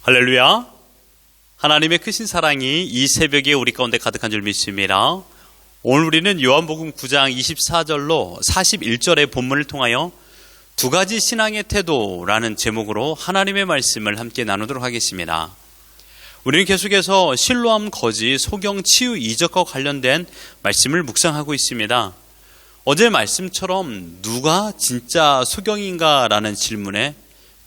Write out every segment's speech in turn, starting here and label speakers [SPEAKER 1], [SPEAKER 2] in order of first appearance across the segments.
[SPEAKER 1] 할렐루야. 하나님의 크신 사랑이 이 새벽에 우리 가운데 가득한 줄 믿습니다. 오늘 우리는 요한복음 9장 24절로 41절의 본문을 통하여 두 가지 신앙의 태도라는 제목으로 하나님의 말씀을 함께 나누도록 하겠습니다. 우리는 계속해서 실로암 거지 소경 치유 이적과 관련된 말씀을 묵상하고 있습니다. 어제 말씀처럼 누가 진짜 소경인가라는 질문에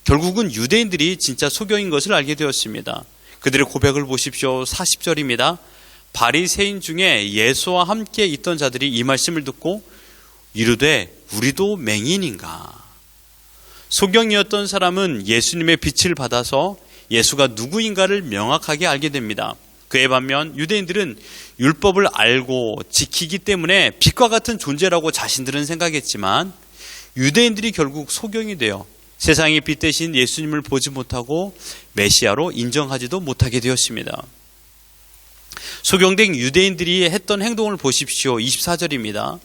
[SPEAKER 1] 결국은 유대인들이 진짜 소경인 것을 알게 되었습니다. 그들의 고백을 보십시오. 40절입니다. 바리새인 중에 예수와 함께 있던 자들이 이 말씀을 듣고 이르되 우리도 맹인인가. 소경이었던 사람은 예수님의 빛을 받아서 예수가 누구인가를 명확하게 알게 됩니다. 그에 반면 유대인들은 율법을 알고 지키기 때문에 빛과 같은 존재라고 자신들은 생각했지만 유대인들이 결국 소경이 되어 세상의 빛 대신 예수님을 보지 못하고 메시아로 인정하지도 못하게 되었습니다. 소경된 유대인들이 했던 행동을 보십시오. 24절입니다.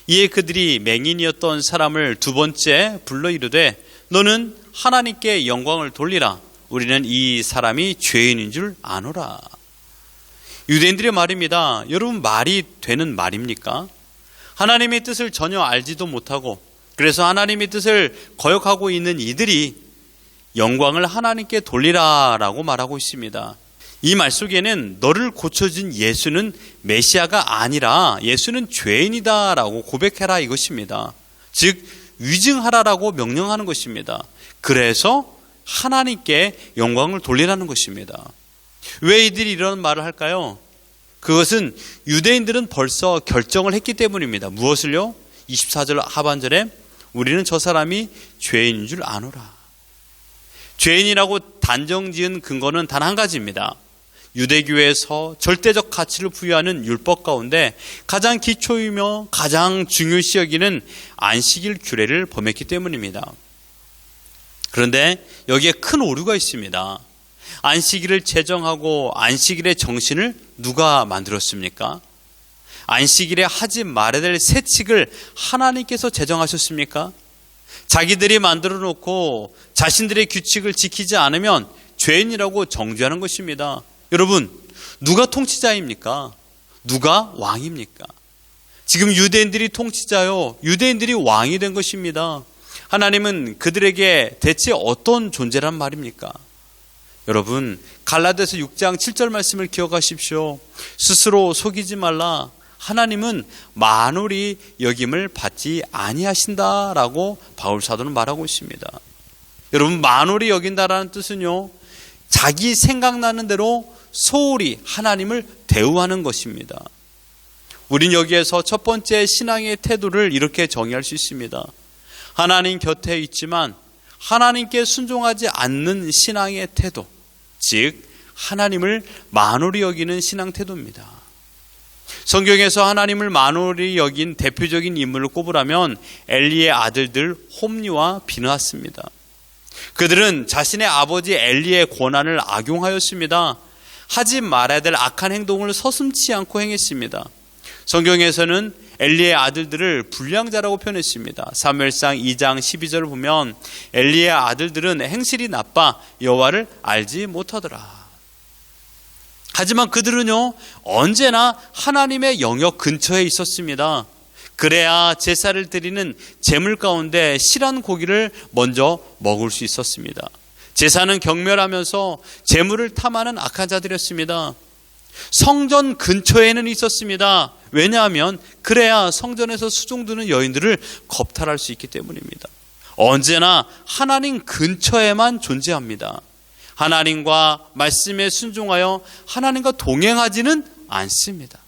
[SPEAKER 1] 이에 그들이 맹인이었던 사람을 두 번째 불러 이르되 너는 하나님께 영광을 돌리라. 우리는 이 사람이 죄인인 줄 아노라. 유대인들의 말입니다. 여러분, 말이 되는 말입니까? 하나님의 뜻을 전혀 알지도 못하고 그래서 하나님의 뜻을 거역하고 있는 이들이 영광을 하나님께 돌리라라고 말하고 있습니다. 이 말 속에는 너를 고쳐준 예수는 메시아가 아니라 예수는 죄인이다라고 고백해라 이것입니다. 즉 위증하라라고 명령하는 것입니다. 그래서 하나님께 영광을 돌리라는 것입니다. 왜 이들이 이런 말을 할까요? 그것은 유대인들은 벌써 결정을 했기 때문입니다. 무엇을요? 24절 하반절에 우리는 저 사람이 죄인인 줄 아노라. 죄인이라고 단정지은 근거는 단 한 가지입니다. 유대교에서 절대적 가치를 부여하는 율법 가운데 가장 기초이며 가장 중요시 여기는 안식일 규례를 범했기 때문입니다. 그런데 여기에 큰 오류가 있습니다. 안식일을 제정하고 안식일의 정신을 누가 만들었습니까? 안식일에 하지 말아야 될 세칙을 하나님께서 제정하셨습니까? 자기들이 만들어 놓고 자신들의 규칙을 지키지 않으면 죄인이라고 정죄하는 것입니다. 여러분, 누가 통치자입니까? 누가 왕입니까? 지금 유대인들이 통치자요, 유대인들이 왕이 된 것입니다. 하나님은 그들에게 대체 어떤 존재란 말입니까? 여러분, 갈라디아서 6장 7절 말씀을 기억하십시오. 스스로 속이지 말라. 하나님은 만홀히 여김을 받지 아니하신다라고 바울 사도는 말하고 있습니다. 여러분, 만홀히 여긴다라는 뜻은요, 자기 생각나는 대로 소홀히 하나님을 대우하는 것입니다. 우린 여기에서 첫 번째 신앙의 태도를 이렇게 정의할 수 있습니다. 하나님 곁에 있지만 하나님께 순종하지 않는 신앙의 태도, 즉 하나님을 만홀히 여기는 신앙 태도입니다. 성경에서 하나님을 만홀히 여긴 대표적인 인물을 꼽으라면 엘리의 아들들 홈리와 비느하스입니다. 그들은 자신의 아버지 엘리의 권한을 악용하였습니다. 하지 말아야 될 악한 행동을 서슴지 않고 행했습니다. 성경에서는 엘리의 아들들을 불량자라고 표현했습니다. 사무엘상 2장 12절을 보면 엘리의 아들들은 행실이 나빠 여호와를 알지 못하더라. 하지만 그들은요, 언제나 하나님의 영역 근처에 있었습니다. 그래야 제사를 드리는 제물 가운데 실한 고기를 먼저 먹을 수 있었습니다. 제사는 경멸하면서 제물을 탐하는 악한 자들이었습니다. 성전 근처에는 있었습니다. 왜냐하면 그래야 성전에서 수종드는 여인들을 겁탈할 수 있기 때문입니다. 언제나 하나님 근처에만 존재합니다. 하나님과 말씀에 순종하여 하나님과 동행하지는 않습니다.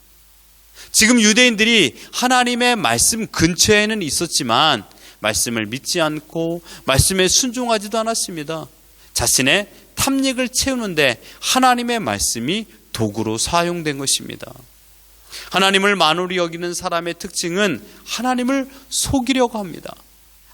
[SPEAKER 1] 지금 유대인들이 하나님의 말씀 근처에는 있었지만 말씀을 믿지 않고 말씀에 순종하지도 않았습니다. 자신의 탐닉을 채우는데 하나님의 말씀이 도구로 사용된 것입니다. 하나님을 만홀히 여기는 사람의 특징은 하나님을 속이려고 합니다.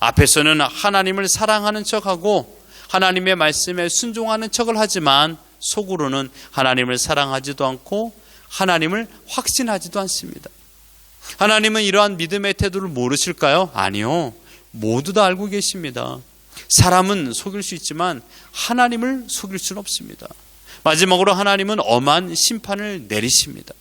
[SPEAKER 1] 앞에서는 하나님을 사랑하는 척하고 하나님의 말씀에 순종하는 척을 하지만 속으로는 하나님을 사랑하지도 않고 하나님을 확신하지도 않습니다. 하나님은 이러한 믿음의 태도를 모르실까요? 아니요. 모두 다 알고 계십니다. 사람은 속일 수 있지만 하나님을 속일 수는 없습니다. 마지막으로 하나님은 엄한 심판을 내리십니다.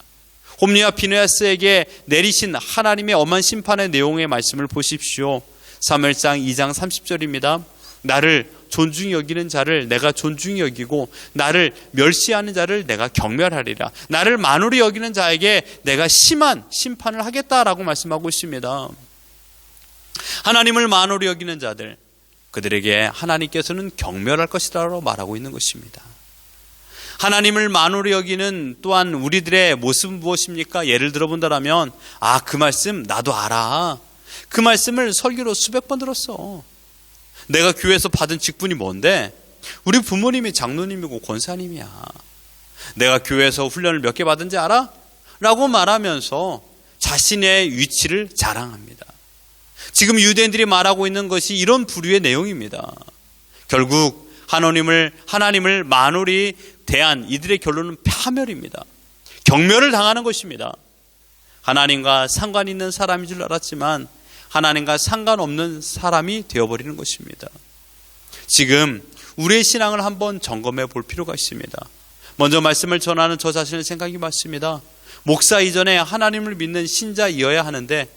[SPEAKER 1] 홈리와 비느하스에게 내리신 하나님의 엄한 심판의 내용의 말씀을 보십시오. 사무엘상 2장 30절입니다. 나를 존중히 여기는 자를 내가 존중히 여기고 나를 멸시하는 자를 내가 경멸하리라. 나를 만홀히 여기는 자에게 내가 심한 심판을 하겠다라고 말씀하고 있습니다. 하나님을 만홀히 여기는 자들, 그들에게 하나님께서는 경멸할 것이라고 말하고 있는 것입니다. 하나님을 만홀히 여기는 또한 우리들의 모습은 무엇입니까? 예를 들어 본다면 그 말씀 나도 알아. 그 말씀을 설교로 수백 번 들었어. 내가 교회에서 받은 직분이 뭔데? 우리 부모님이 장로님이고 권사님이야. 내가 교회에서 훈련을 몇 개 받은지 알아? 라고 말하면서 자신의 위치를 자랑합니다. 지금 유대인들이 말하고 있는 것이 이런 부류의 내용입니다. 결국 하나님을 만홀히 대한 이들의 결론은 파멸입니다. 경멸을 당하는 것입니다. 하나님과 상관 있는 사람인 줄 알았지만 하나님과 상관없는 사람이 되어버리는 것입니다. 지금 우리의 신앙을 한번 점검해 볼 필요가 있습니다. 먼저 말씀을 전하는 저 자신의 생각이 맞습니다. 목사 이전에 하나님을 믿는 신자이어야 하는데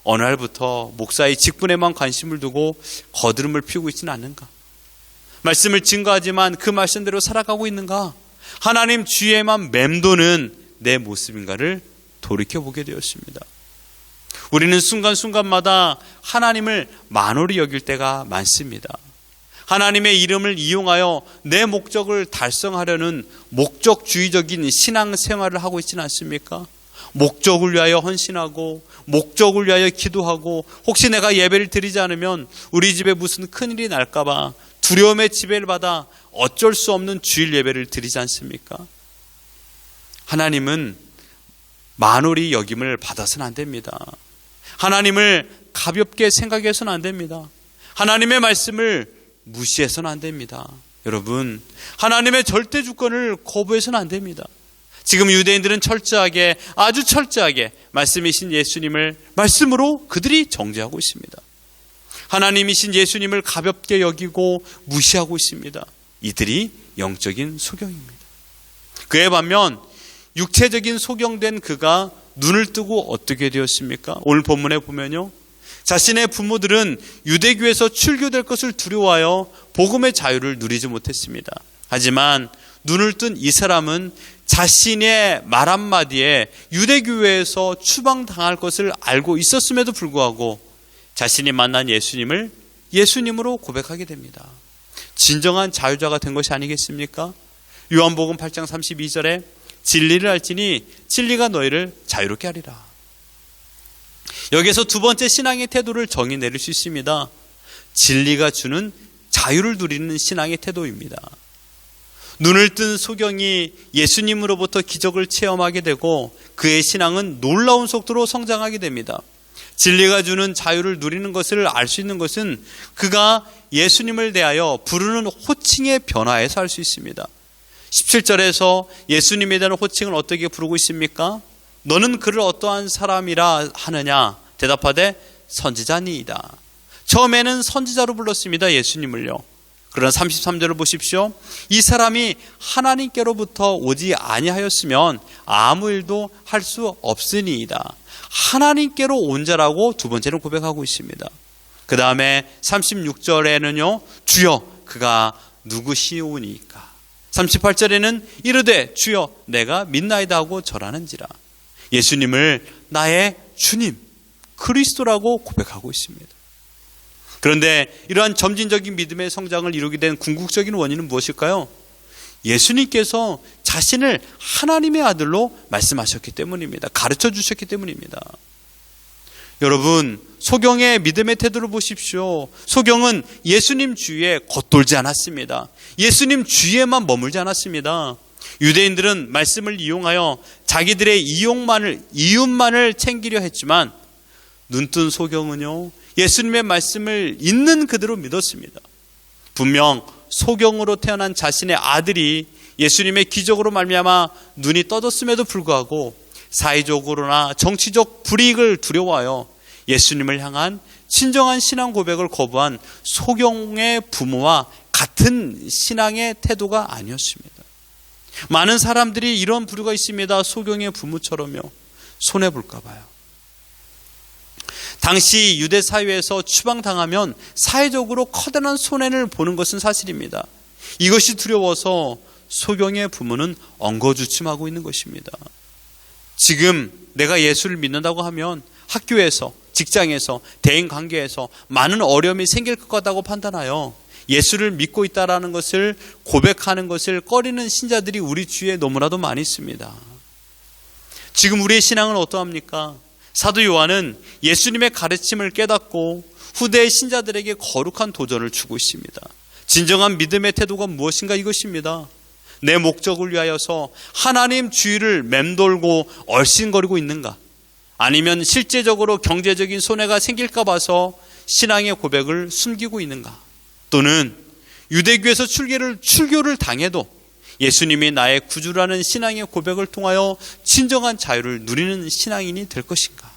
[SPEAKER 1] 어느 날부터 목사의 직분에만 관심을 두고 거드름을 피우고 있지는 않는가? 말씀을 증거하지만 그 말씀대로 살아가고 있는가? 하나님 주위에만 맴도는 내 모습인가를 돌이켜보게 되었습니다. 우리는 순간순간마다 하나님을 만홀히 여길 때가 많습니다. 하나님의 이름을 이용하여 내 목적을 달성하려는 목적주의적인 신앙생활을 하고 있지는 않습니까? 목적을 위하여 헌신하고 목적을 위하여 기도하고 혹시 내가 예배를 드리지 않으면 우리 집에 무슨 큰일이 날까 봐 두려움의 지배를 받아 어쩔 수 없는 주일 예배를 드리지 않습니까? 하나님은 만홀히 여김을 받아서는 안 됩니다. 하나님을 가볍게 생각해서는 안 됩니다. 하나님의 말씀을 무시해서는 안 됩니다. 여러분, 하나님의 절대 주권을 거부해서는 안 됩니다. 지금 유대인들은 아주 철저하게 말씀이신 예수님을 말씀으로 그들이 정죄하고 있습니다. 하나님이신 예수님을 가볍게 여기고 무시하고 있습니다. 이들이 영적인 소경입니다. 그에 반면 육체적인 소경된 그가 눈을 뜨고 어떻게 되었습니까? 오늘 본문에 보면요, 자신의 부모들은 유대교에서 출교될 것을 두려워하여 복음의 자유를 누리지 못했습니다. 하지만 눈을 뜬 이 사람은 자신의 말 한마디에 유대교회에서 추방당할 것을 알고 있었음에도 불구하고 자신이 만난 예수님을 예수님으로 고백하게 됩니다. 진정한 자유자가 된 것이 아니겠습니까? 요한복음 8장 32절에 진리를 알지니 진리가 너희를 자유롭게 하리라. 여기서 두 번째 신앙의 태도를 정의 내릴 수 있습니다. 진리가 주는 자유를 누리는 신앙의 태도입니다. 눈을 뜬 소경이 예수님으로부터 기적을 체험하게 되고 그의 신앙은 놀라운 속도로 성장하게 됩니다. 진리가 주는 자유를 누리는 것을 알 수 있는 것은 그가 예수님을 대하여 부르는 호칭의 변화에서 알 수 있습니다. 17절에서 예수님에 대한 호칭을 어떻게 부르고 있습니까? 너는 그를 어떠한 사람이라 하느냐? 대답하되 선지자니이다. 처음에는 선지자로 불렀습니다. 예수님을요. 그러나 33절을 보십시오. 이 사람이 하나님께로부터 오지 아니하였으면 아무 일도 할 수 없으니이다. 하나님께로 온 자라고 두 번째는 고백하고 있습니다. 그 다음에 36절에는요, 주여 그가 누구시오니까. 38절에는 이르되 주여 내가 믿나이다 하고 절하는지라. 예수님을 나의 주님 그리스도라고 고백하고 있습니다. 그런데 이러한 점진적인 믿음의 성장을 이루게 된 궁극적인 원인은 무엇일까요? 예수님께서 자신을 하나님의 아들로 말씀하셨기 때문입니다. 가르쳐 주셨기 때문입니다. 여러분, 소경의 믿음의 태도를 보십시오. 소경은 예수님 주위에 겉돌지 않았습니다. 예수님 주위에만 머물지 않았습니다. 유대인들은 말씀을 이용하여 자기들의 이윤만을 챙기려 했지만 눈뜬 소경은요, 예수님의 말씀을 있는 그대로 믿었습니다. 분명 소경으로 태어난 자신의 아들이 예수님의 기적으로 말미암아 눈이 떠졌음에도 불구하고 사회적으로나 정치적 불이익을 두려워하여 예수님을 향한 진정한 신앙 고백을 거부한 소경의 부모와 같은 신앙의 태도가 아니었습니다. 많은 사람들이 이런 부류가 있습니다. 소경의 부모처럼요. 손해볼까 봐요. 당시 유대 사회에서 추방당하면 사회적으로 커다란 손해를 보는 것은 사실입니다. 이것이 두려워서 소경의 부모는 엉거주춤하고 있는 것입니다. 지금 내가 예수를 믿는다고 하면 학교에서, 직장에서, 대인관계에서 많은 어려움이 생길 것 같다고 판단하여 예수를 믿고 있다라는 것을 고백하는 것을 꺼리는 신자들이 우리 주위에 너무나도 많이 있습니다. 지금 우리의 신앙은 어떠합니까? 사도 요한은 예수님의 가르침을 깨닫고 후대의 신자들에게 거룩한 도전을 주고 있습니다. 진정한 믿음의 태도가 무엇인가 이것입니다. 내 목적을 위하여서 하나님 주위를 맴돌고 얼씬거리고 있는가? 아니면 실제적으로 경제적인 손해가 생길까 봐서 신앙의 고백을 숨기고 있는가? 또는 유대교에서 출교를 당해도 예수님이 나의 구주라는 신앙의 고백을 통하여 진정한 자유를 누리는 신앙인이 될 것인가?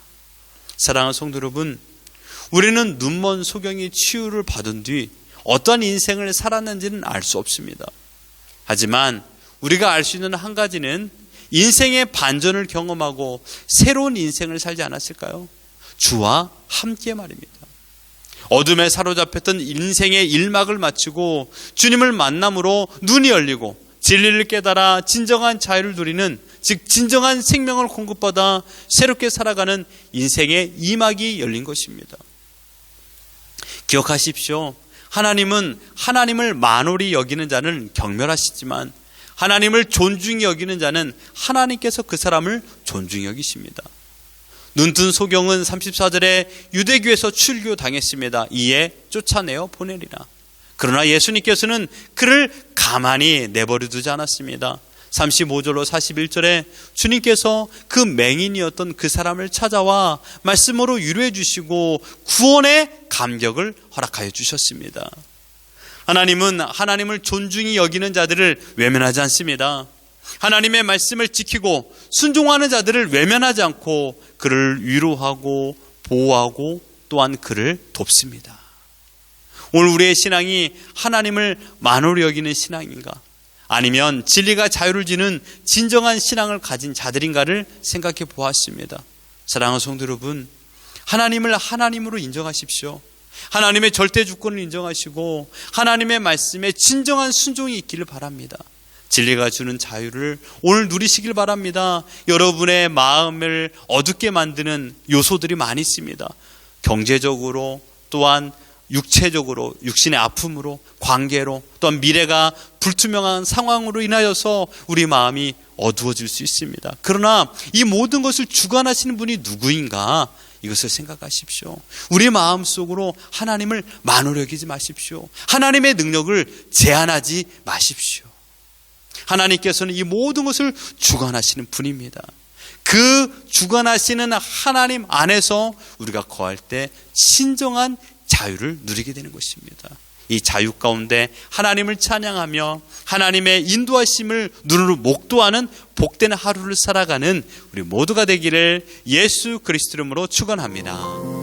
[SPEAKER 1] 사랑하는 성도 여러분, 우리는 눈먼 소경이 치유를 받은 뒤 어떤 인생을 살았는지는 알 수 없습니다. 하지만 우리가 알 수 있는 한 가지는 인생의 반전을 경험하고 새로운 인생을 살지 않았을까요? 주와 함께 말입니다. 어둠에 사로잡혔던 인생의 일막을 마치고 주님을 만남으로 눈이 열리고 진리를 깨달아 진정한 자유를 누리는, 즉 진정한 생명을 공급받아 새롭게 살아가는 인생의 이막이 열린 것입니다. 기억하십시오. 하나님은 하나님을 만홀히 여기는 자는 경멸하시지만 하나님을 존중히 여기는 자는 하나님께서 그 사람을 존중히 여기십니다. 눈뜬 소경은 34절에 유대교에서 출교당했습니다. 이에 쫓아내어 보내리라. 그러나 예수님께서는 그를 가만히 내버려 두지 않았습니다. 35절로 41절에 주님께서 그 맹인이었던 그 사람을 찾아와 말씀으로 위로해 주시고 구원의 감격을 허락하여 주셨습니다. 하나님은 하나님을 존중히 여기는 자들을 외면하지 않습니다. 하나님의 말씀을 지키고 순종하는 자들을 외면하지 않고 그를 위로하고 보호하고 또한 그를 돕습니다. 오늘 우리의 신앙이 하나님을 만홀히 여기는 신앙인가? 아니면 진리가 자유를 주는 진정한 신앙을 가진 자들인가를 생각해 보았습니다. 사랑하는 성도 여러분, 하나님을 하나님으로 인정하십시오. 하나님의 절대 주권을 인정하시고 하나님의 말씀에 진정한 순종이 있기를 바랍니다. 진리가 주는 자유를 오늘 누리시길 바랍니다. 여러분의 마음을 어둡게 만드는 요소들이 많이 있습니다. 경제적으로, 또한 육체적으로, 육신의 아픔으로, 관계로, 또한 미래가 불투명한 상황으로 인하여서 우리 마음이 어두워질 수 있습니다. 그러나 이 모든 것을 주관하시는 분이 누구인가? 이것을 생각하십시오. 우리 마음속으로 하나님을 만홀히 여기지 마십시오. 하나님의 능력을 제한하지 마십시오. 하나님께서는 이 모든 것을 주관하시는 분입니다. 그 주관하시는 하나님 안에서 우리가 거할 때 진정한 자유를 누리게 되는 것입니다. 이 자유 가운데 하나님을 찬양하며 하나님의 인도하심을 눈으로 목도하는 복된 하루를 살아가는 우리 모두가 되기를 예수 그리스도 이름으로 축원합니다.